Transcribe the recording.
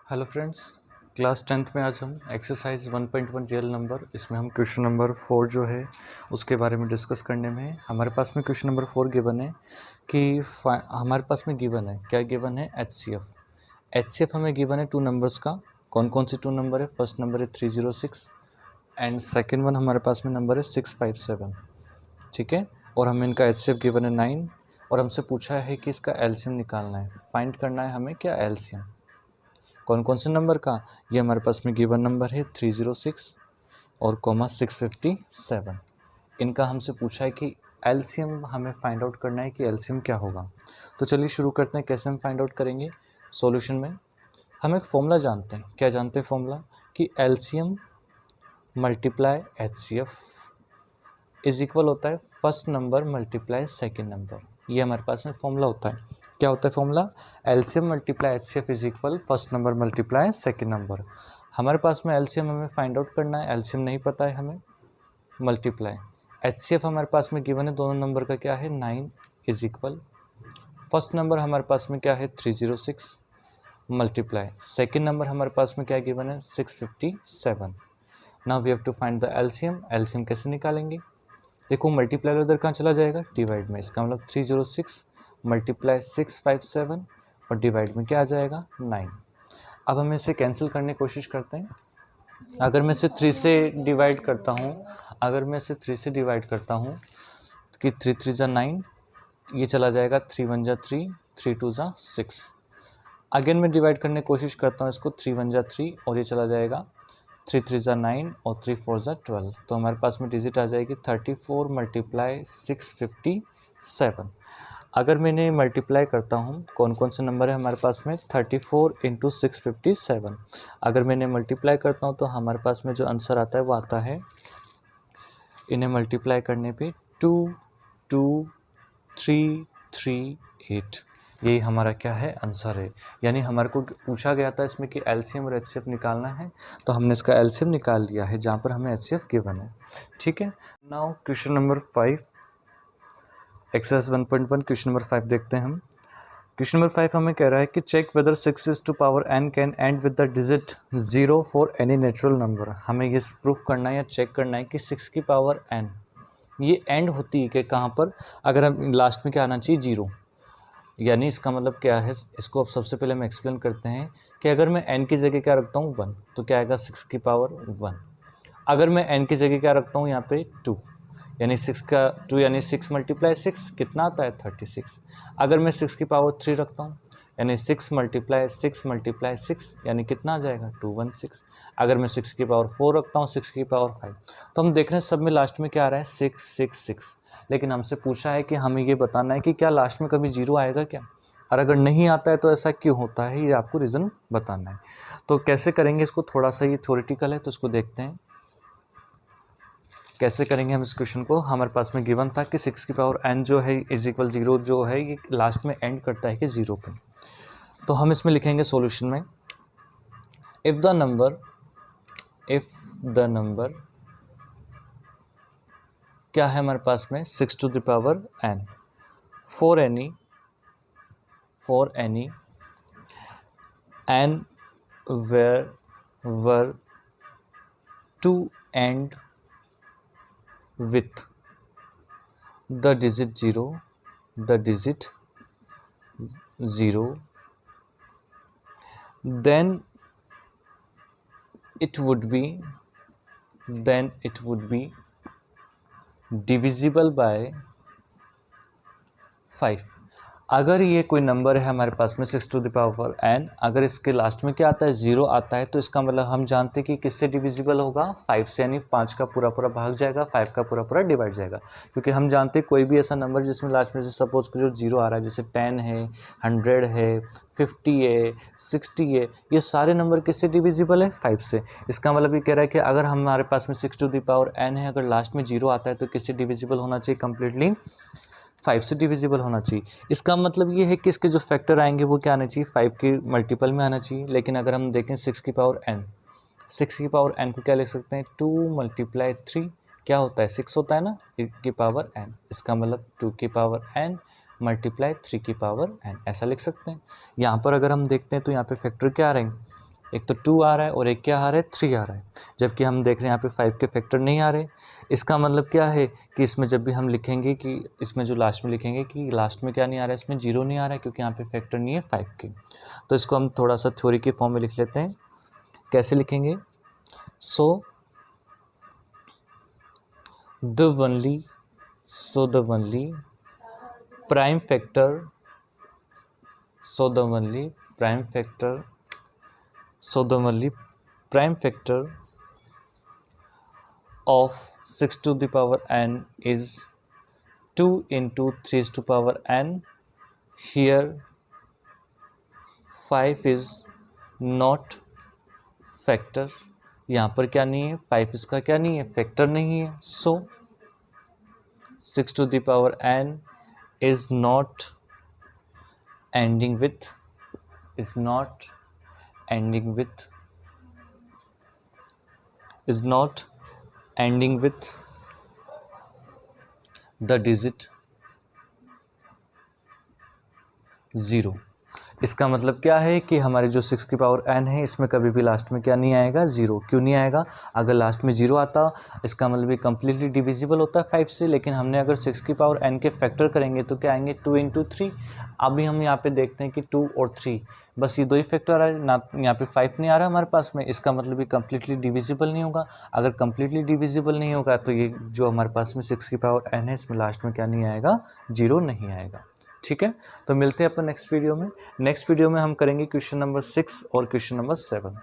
Hello friends, class 10th में आज हम एक्सरसाइज 1.1 रियल नंबर इसमें हम क्वेश्चन नंबर 4 जो है उसके बारे में डिस्कस करने में है। हमारे पास में क्वेश्चन नंबर 4 गिवन है कि हमारे पास में गिवन है, क्या गिवन है? एचसीएफ हमें गिवन है टू नंबर्स का। कौन कौन से टू नंबर है? फर्स्ट नंबर है 306 एंड सेकेंड वन हमारे पास में नंबर है 657। ठीक है, और हमें इनका एचसीएफ गिवन है 9 और हमसे पूछा है कि इसका एलसीएम निकालना है, फाइंड करना है हमें क्या एलसीएम। कौन कौन से नंबर का? ये हमारे पास में गिवन नंबर है 306 और कॉमा 657। इनका हमसे पूछा है कि एलसीएम हमें फाइंड आउट करना है कि एलसीएम क्या होगा। तो चलिए शुरू करते हैं। कैसे हम फाइंड आउट करेंगे? सॉल्यूशन में हम एक फॉर्मूला जानते हैं। क्या जानते हैं फॉर्मूला? कि LCM multiply HCF is equal होता है first number multiply second number. ये हमारे पास में फॉर्मूला होता है। क्या होता है formula? LCM multiply HCF is equal first number multiply second number. हमारे पास में एलसीएम हमें फाइंड आउट करना है, एलसीएम नहीं पता है हमें। मल्टीप्लाई एचसीएफ हमारे पास में गिवन है, दोनों नंबर का क्या है 9 इज इक्वल फर्स्ट नंबर हमारे पास में क्या है 306 मल्टीप्लाई सेकेंड नंबर हमारे पास में क्या गिवन है 657। Now we have to find the LCM. LCM कैसे निकालेंगे? देखो मल्टीप्लाई उधर कहाँ चला जाएगा? डिवाइड में। इसका मतलब 306 मल्टीप्लाई 657 और डिवाइड में क्या आ जाएगा 9। अब हम इसे कैंसिल करने की कोशिश करते हैं। अगर मैं इसे 3 से डिवाइड करता हूँ कि 3 3 जा 9, ये चला जाएगा 3 1 जा 3, 3 2 जा 6। अगेन मैं डिवाइड करने की कोशिश करता हूँ इसको, 3 1 जा 3 और ये चला जाएगा 3 3 जा 9 और 3 4 जा 12। तो हमारे पास में डिजिट आ जाएगी 34 मल्टीप्लाई 657। अगर मैंने मल्टीप्लाई करता हूँ, कौन कौन से नंबर है हमारे पास में 34 इंटू 657। अगर मैंने मल्टीप्लाई करता हूँ तो हमारे पास में जो आंसर आता है वो आता है, इन्हें मल्टीप्लाई करने पे 2 2 3 3 8। यही हमारा क्या है आंसर है। यानी हमारे को पूछा गया था इसमें कि एलसीएम और एचसीएफ निकालना है, तो हमने इसका एलसीएम निकाल लिया है जहाँ पर हमें एचसीएफ गिवन है। ठीक है, now question number 5, exercise 1.1 question number 5 देखते हैं हम। क्वेश्चन नंबर 5 हमें कह रहा है कि check whether 6 is to power n can end with the digit 0 for any natural number. हमें ये प्रूफ करना है या चेक करना है कि 6 की पावर n ये एंड होती है कि कहाँ पर? अगर हम लास्ट में क्या आना चाहिए 0। यानी इसका मतलब क्या है, इसको अब सबसे पहले हम एक्सप्लेन करते हैं कि अगर मैं n की जगह क्या रखता हूँ 1 तो क्या आएगा 6 की पावर 1। अगर मैं n की जगह क्या रखता हूँ यहाँ पे 2, यानी 6 का 2 यानी 6 मल्टीप्लाई 6 कितना आता है 36। अगर मैं 6 की पावर 3 रखता हूँ यानी 6 मल्टीप्लाई 6 यानी कितना आ जाएगा 216। अगर मैं 6 की पावर 4 रखता हूँ 6 की पावर 5, तो हम देख रहे हैं सब में लास्ट में क्या आ रहा है 666। लेकिन हमसे पूछा है कि हमें ये बताना है कि क्या लास्ट में कभी 0 आएगा क्या, और अगर नहीं आता है तो ऐसा क्यों होता है, ये आपको रीज़न बताना है। तो कैसे करेंगे इसको? थोड़ा सा ये थ्योरेटिकल है तो इसको देखते हैं कैसे करेंगे हम इस क्वेश्चन को। हमारे पास में गिवन था कि 6 की पावर n जो है इज इक्वल 0 जो है ये लास्ट में एंड करता है कि 0 पे। तो हम इसमें लिखेंगे सॉल्यूशन में, इफ़ द नंबर क्या है हमारे पास में 6 to the power n for any n were to end with the digit 0, then it would be divisible by 5। अगर ये कोई नंबर है हमारे पास में 6 टू द पावर n, अगर इसके लास्ट में क्या आता है 0 आता है, तो इसका मतलब हम जानते हैं कि किससे डिविजिबल होगा 5 से, यानी 5 का पूरा पूरा भाग जाएगा, 5 का पूरा पूरा डिवाइड जाएगा। क्योंकि हम जानते हैं कोई भी ऐसा नंबर जिसमें लास्ट में से सपोज जो 0 आ रहा है, जैसे 10 है, 100 है, 50 है, 60 है, ये सारे नंबर किससे डिविजिबल है 5 से। इसका मतलब ये कह रहा है कि अगर हमारे पास में 6 टू द पावर n है, अगर लास्ट में 0 आता है तो किससे डिविजिबल होना चाहिए? कंप्लीटली 5 से डिविजिबल होना चाहिए। इसका मतलब ये है कि इसके जो फैक्टर आएंगे वो क्या आना चाहिए 5 के मल्टीपल में आना चाहिए। लेकिन अगर हम देखें 6 की पावर n को क्या लिख सकते हैं 2 मल्टीप्लाई 3 क्या होता है 6 होता है ना, की पावर n। इसका मतलब 2 की पावर n मल्टीप्लाई 3 की पावर n ऐसा लिख सकते हैं। यहाँ पर अगर हम देखते हैं तो यहाँ पे फैक्टर क्या आ रहे हैं एक तो 2 आ रहा है और एक क्या आ रहा है, 3 आ रहा है, जबकि हम देख रहे हैं यहाँ पे 5 के फैक्टर नहीं आ रहे। इसका मतलब क्या है कि इसमें जब भी हम लिखेंगे कि इसमें जो लास्ट में लिखेंगे कि लास्ट में क्या नहीं आ रहा है, इसमें 0 नहीं आ रहा है, क्योंकि यहाँ पे फैक्टर नहीं है 5 के। तो इसको हम थोड़ा सा थ्योरी के फॉर्म में लिख लेते हैं। कैसे लिखेंगे? So the only prime factor of 6 to the power n is 2 into 3 to the power n. Here 5 is not factor. यहाँ पर क्या नहीं है, 5 इसका क्या नहीं है, फैक्टर नहीं है। सो 6 to the power n is not ending with the digit 0। इसका मतलब क्या है कि हमारे जो 6 की पावर n है इसमें कभी भी लास्ट में क्या नहीं आएगा, 0। क्यों नहीं आएगा? अगर लास्ट में 0 आता इसका मतलब ये कम्प्लीटली डिविजिबल होता है 5 से, लेकिन हमने अगर 6 की पावर n के फैक्टर करेंगे तो क्या आएंगे, 2 इंटू 3। अभी हम यहाँ पे देखते हैं कि 2 और 3 बस ये दो ही फैक्टर आ रहा है ना, यहाँ पे 5 नहीं आ रहा है हमारे पास में। इसका मतलब ये कम्प्लीटली डिविजिबल नहीं होगा। अगर कम्प्लीटली डिविजिबल नहीं होगा तो ये जो हमारे पास में 6 की पावर n है इसमें लास्ट में क्या नहीं आएगा, 0 नहीं आएगा। ठीक है, तो मिलते हैं अपन नेक्स्ट वीडियो में। नेक्स्ट वीडियो में हम करेंगे क्वेश्चन नंबर 6 और क्वेश्चन नंबर 7।